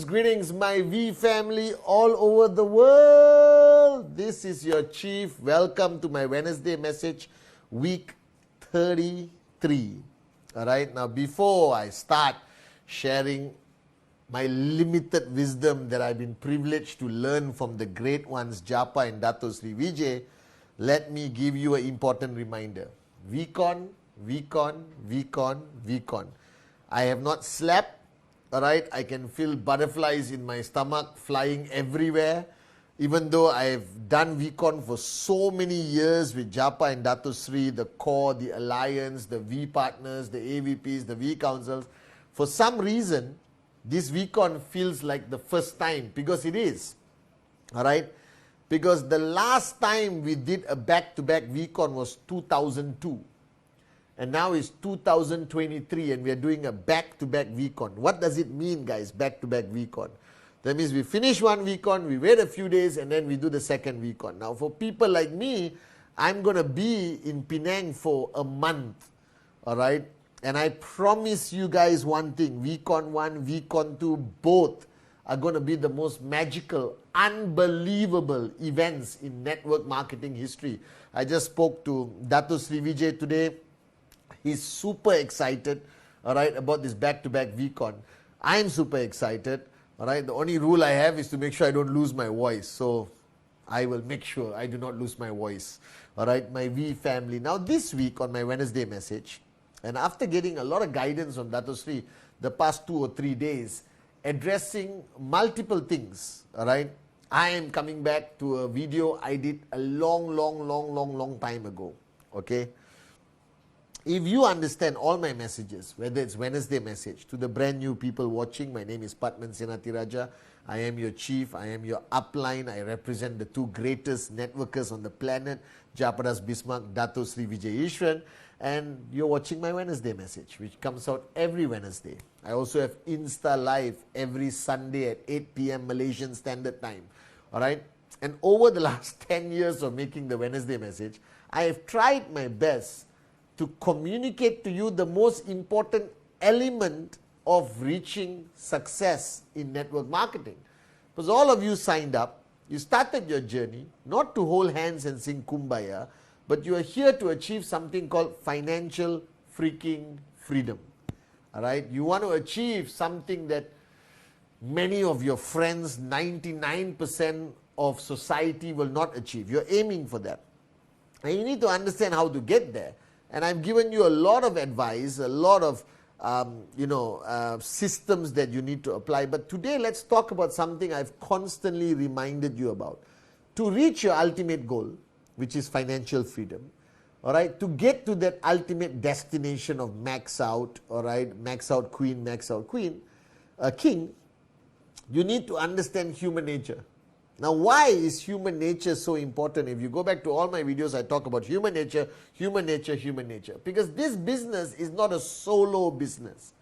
Greetings, my V family all over the world. This is your Chief. Welcome to my Wednesday message, week 33. Alright, now before I start sharing my limited wisdom that I've been privileged to learn from the great ones, Japa and Dato Sri Vijay, let me give you an important reminder. VCon. I have not slept. Alright, I can feel butterflies in my stomach flying everywhere. Even though I've done VCon for so many years with Japa and Dato Sri, the core, the alliance, the V partners, the AVPs, the V councils, for some reason, this VCon feels like the first time, because it is. Alright, because the last time we did a back-to-back VCon was 2002. And now it's 2023 and we are doing a back-to-back VCon. What does it mean, guys, back-to-back VCon? That means we finish one VCon, we wait a few days, and then we do the second VCon. Now, for people like me, I'm going to be in Penang for a month, all right? And I promise you guys one thing, VCon 1, VCon 2, both are going to be the most magical, unbelievable events in network marketing history. I just spoke to Dato Sri Vijay today. He's super excited, all right, about this back-to-back VCon. I'm super excited, all right. The only rule I have is to make sure I don't lose my voice. So I will make sure I do not lose my voice, all right, my V family. Now this week on my Wednesday message, and after getting a lot of guidance from Dato Sri the past 2 or 3 days, addressing multiple things, all right, I am coming back to a video I did a long time ago, okay. If you understand all my messages, whether it's Wednesday message, to the brand new people watching, my name is Patman Senatiraja. I am your chief, I am your upline, I represent the two greatest networkers on the planet, Japadas Bismarck, Dato Sri Vijay Ishwan, and you're watching my Wednesday message, which comes out every Wednesday. I also have Insta Live every Sunday at 8 p.m. Malaysian Standard Time. Alright? And over the last 10 years of making the Wednesday message, I have tried my best to communicate to you the most important element of reaching success in network marketing. Because all of you signed up, you started your journey, not to hold hands and sing Kumbaya, but you are here to achieve something called financial freaking freedom. Alright, you want to achieve something that many of your friends, 99% of society will not achieve. You're aiming for that. And you need to understand how to get there. And I've given you a lot of advice, a lot of systems that you need to apply. But today, let's talk about something I've constantly reminded you about. To reach your ultimate goal, which is financial freedom, all right, to get to that ultimate destination of max out, all right, max out queen, king, you need to understand human nature. Now, why is human nature so important? If you go back to all my videos, I talk about human nature. Because this business is not a solo business.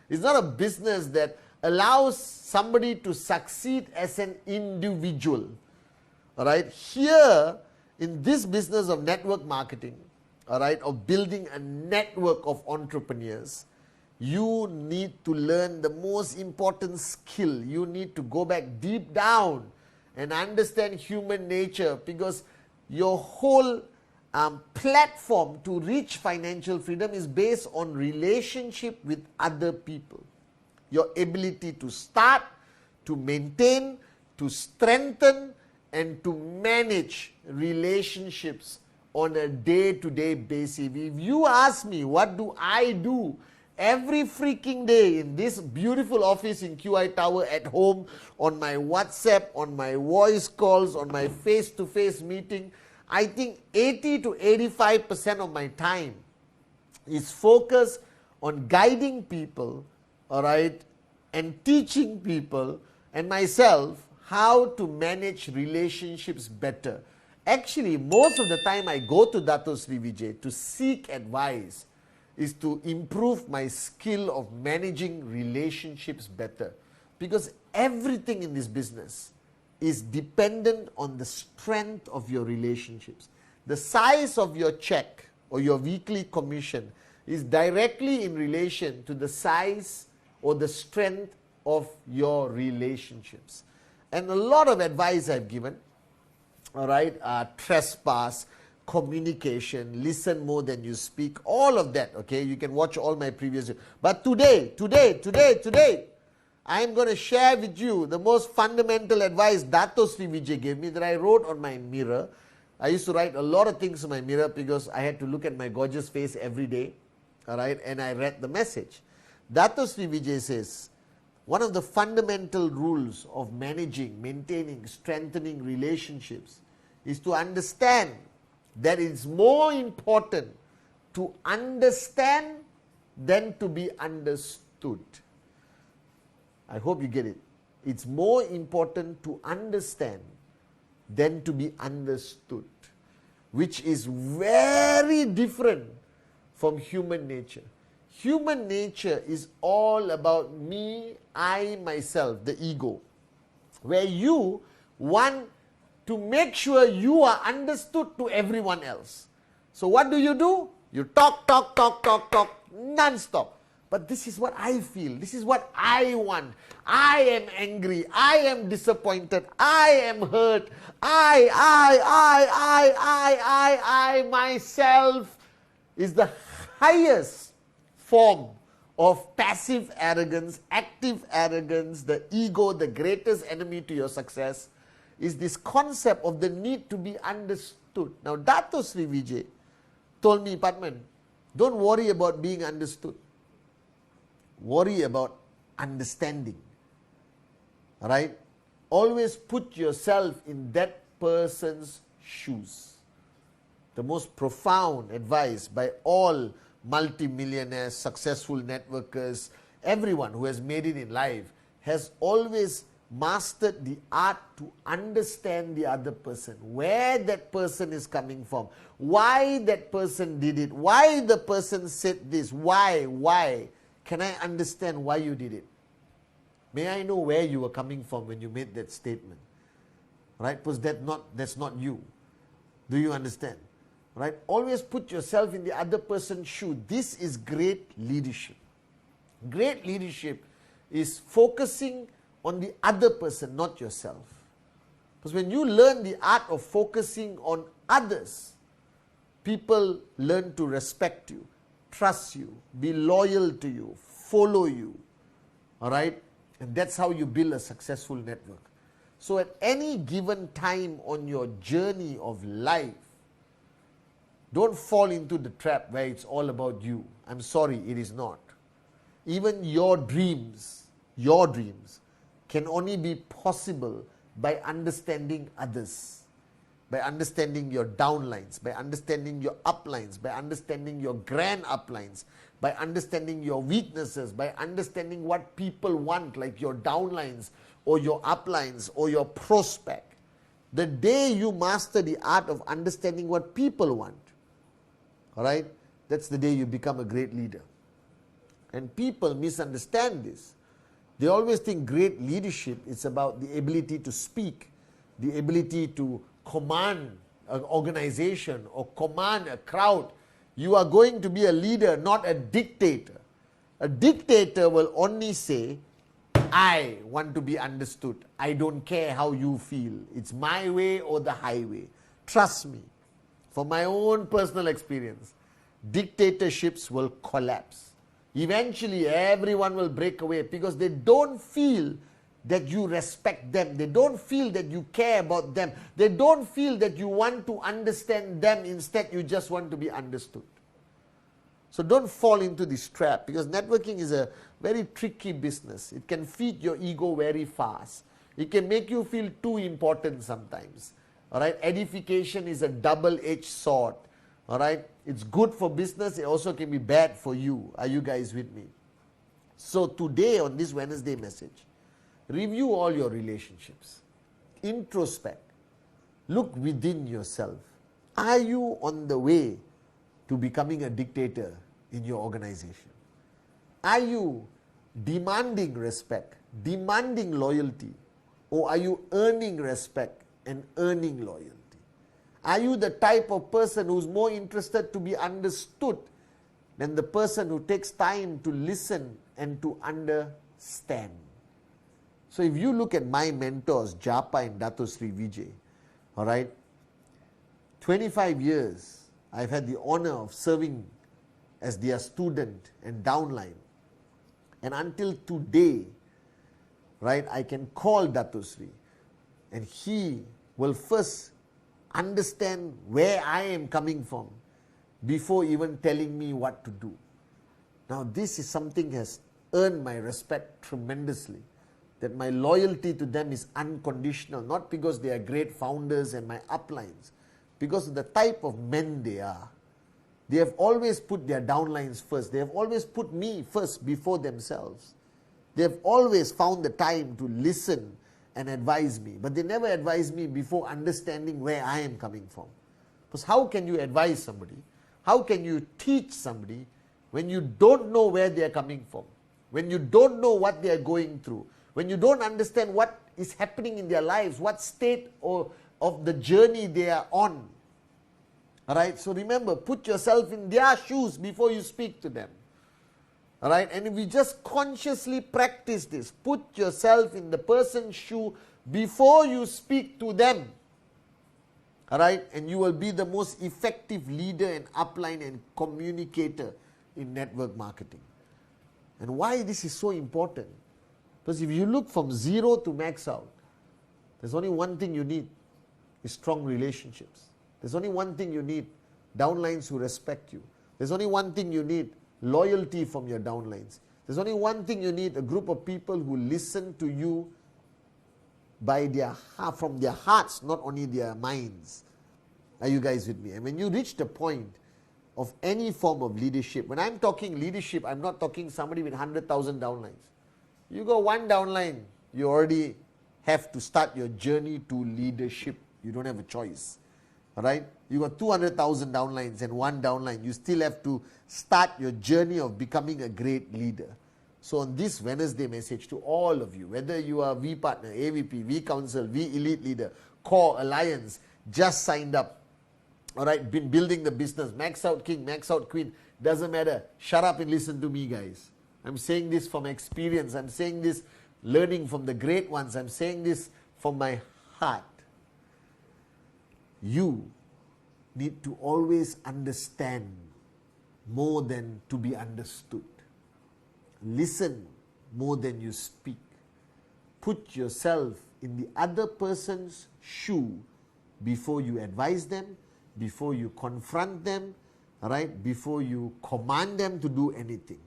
It's not a business that allows somebody to succeed as an individual. All right? Here, in this business of network marketing, all right, of building a network of entrepreneurs, you need to learn the most important skill. You need to go back deep down and understand human nature, because your whole platform to reach financial freedom is based on relationship with other people. Your ability to start, to maintain, to strengthen, and to manage relationships on a day-to-day basis. If you ask me, what do I do every freaking day in this beautiful office in QI Tower, at home, on my WhatsApp, on my voice calls, on my face-to-face meeting, I think 80 to 85% of my time is focused on guiding people, all right, and teaching people and myself how to manage relationships better. Actually, most of the time I go to Dato Sri Vijay to seek advice is to improve my skill of managing relationships better. Because everything in this business is dependent on the strength of your relationships. The size of your check or your weekly commission is directly in relation to the size or the strength of your relationships. And a lot of advice I've given, all right, trespass, communication, listen more than you speak, all of that, okay, you can watch all my previous, but today, I am going to share with you the most fundamental advice Dato Sri Vijay gave me that I wrote on my mirror. I used to write a lot of things on my mirror because I had to look at my gorgeous face every day, all right, and I read the message. Dato Sri Vijay says, one of the fundamental rules of managing, maintaining, strengthening relationships is to understand that it's more important to understand than to be understood. I hope you get it. It's more important to understand than to be understood, which is very different from human nature. Human nature is all about me, I, myself, the ego, where you want to make sure you are understood to everyone else. So what do? You talk non-stop. But this is what I feel. This is what I want. I am angry. I am disappointed. I am hurt. I myself is the highest form of passive arrogance, active arrogance. The ego, the greatest enemy to your success, is this concept of the need to be understood. Now, Dato Sri Vijay told me, Padman, don't worry about being understood. Worry about understanding. All right? Always put yourself in that person's shoes. The most profound advice by all multimillionaires, successful networkers, everyone who has made it in life has always mastered the art to understand the other person, where that person is coming from, why that person did it, why the person said this, why. Can I understand why you did it? May I know where you were coming from when you made that statement? Right? Because that's not you. Do you understand? Right? Always put yourself in the other person's shoe. This is great leadership. Great leadership is focusing on the other person, not yourself. Because when you learn the art of focusing on others, people learn to respect you, trust you, be loyal to you, follow you. All right? And that's how you build a successful network. So at any given time on your journey of life, don't fall into the trap where it's all about you. I'm sorry, it is not. Even your dreams can only be possible by understanding others, by understanding your downlines, by understanding your uplines, by understanding your grand uplines, by understanding your weaknesses, by understanding what people want, like your downlines or your uplines or your prospect. The day you master the art of understanding what people want, all right, that's the day you become a great leader. And people misunderstand this. They always think great leadership is about the ability to speak, the ability to command an organization or command a crowd. You are going to be a leader, not a dictator. A dictator will only say, I want to be understood. I don't care how you feel. It's my way or the highway. Trust me. From my own personal experience, dictatorships will collapse. Eventually, everyone will break away because they don't feel that you respect them. They don't feel that you care about them. They don't feel that you want to understand them. Instead, you just want to be understood. So don't fall into this trap, because networking is a very tricky business. It can feed your ego very fast. It can make you feel too important sometimes. All right, edification is a double-edged sword. All right, it's good for business, it also can be bad for you. Are you guys with me? So today on this Wednesday message, review all your relationships, introspect, look within yourself. Are you on the way to becoming a dictator in your organization? Are you demanding respect, demanding loyalty, or are you earning respect and earning loyalty? Are you the type of person who's more interested to be understood than the person who takes time to listen and to understand? So if you look at my mentors, Japa and Dato Sri Vijay, all right, 25 years I've had the honor of serving as their student and downline. And until today, right, I can call Dato Sri and he will first understand where I am coming from before even telling me what to do. Now this is something has earned my respect tremendously, that my loyalty to them is unconditional, not because they are great founders and my uplines, because of the type of men they are. They have always put their downlines first. They have always put me first before themselves. They have always found the time to listen and advise me, but they never advise me before understanding where I am coming from. Because how can you advise somebody? How can you teach somebody when you don't know where they are coming from? When you don't know what they are going through? When you don't understand what is happening in their lives, what state of the journey they are on? Alright, so remember, put yourself in their shoes before you speak to them. Alright, and if we just consciously practice this, put yourself in the person's shoe before you speak to them. Alright, and you will be the most effective leader and upline and communicator in network marketing. And why this is so important? Because if you look from zero to max out, there's only one thing you need, is strong relationships. There's only one thing you need, downlines who respect you. There's only one thing you need, loyalty from your downlines. There's only one thing you need, a group of people who listen to you from their hearts, not only their minds. Are you guys with me? And when you reach the point of any form of leadership, when I'm talking leadership, I'm not talking somebody with 100,000 downlines. You got one downline, you already have to start your journey to leadership. You don't have a choice. Alright? You got 200,000 downlines and one downline. You still have to start your journey of becoming a great leader. So on this Wednesday message to all of you, whether you are V Partner, AVP, V Council, V Elite Leader, Core, Alliance, just signed up. Alright? Been building the business. Max out King, Max out Queen. Doesn't matter. Shut up and listen to me, guys. I'm saying this from experience. I'm saying this learning from the great ones. I'm saying this from my heart. You need to always understand more than to be understood. Listen more than you speak. Put yourself in the other person's shoe before you advise them, before you confront them, right? Before you command them to do anything.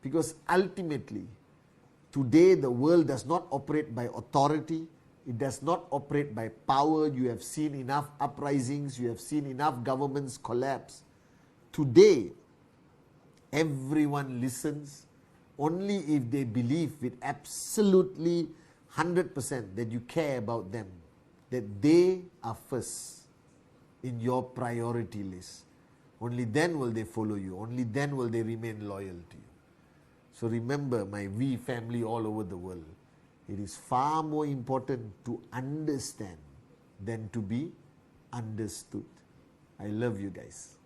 Because ultimately, today the world does not operate by authority. It does not operate by power. You have seen enough uprisings. You have seen enough governments collapse. Today, everyone listens only if they believe with absolutely 100% that you care about them, that they are first in your priority list. Only then will they follow you. Only then will they remain loyal to you. So remember, my V family all over the world, it is far more important to understand than to be understood. I love you guys.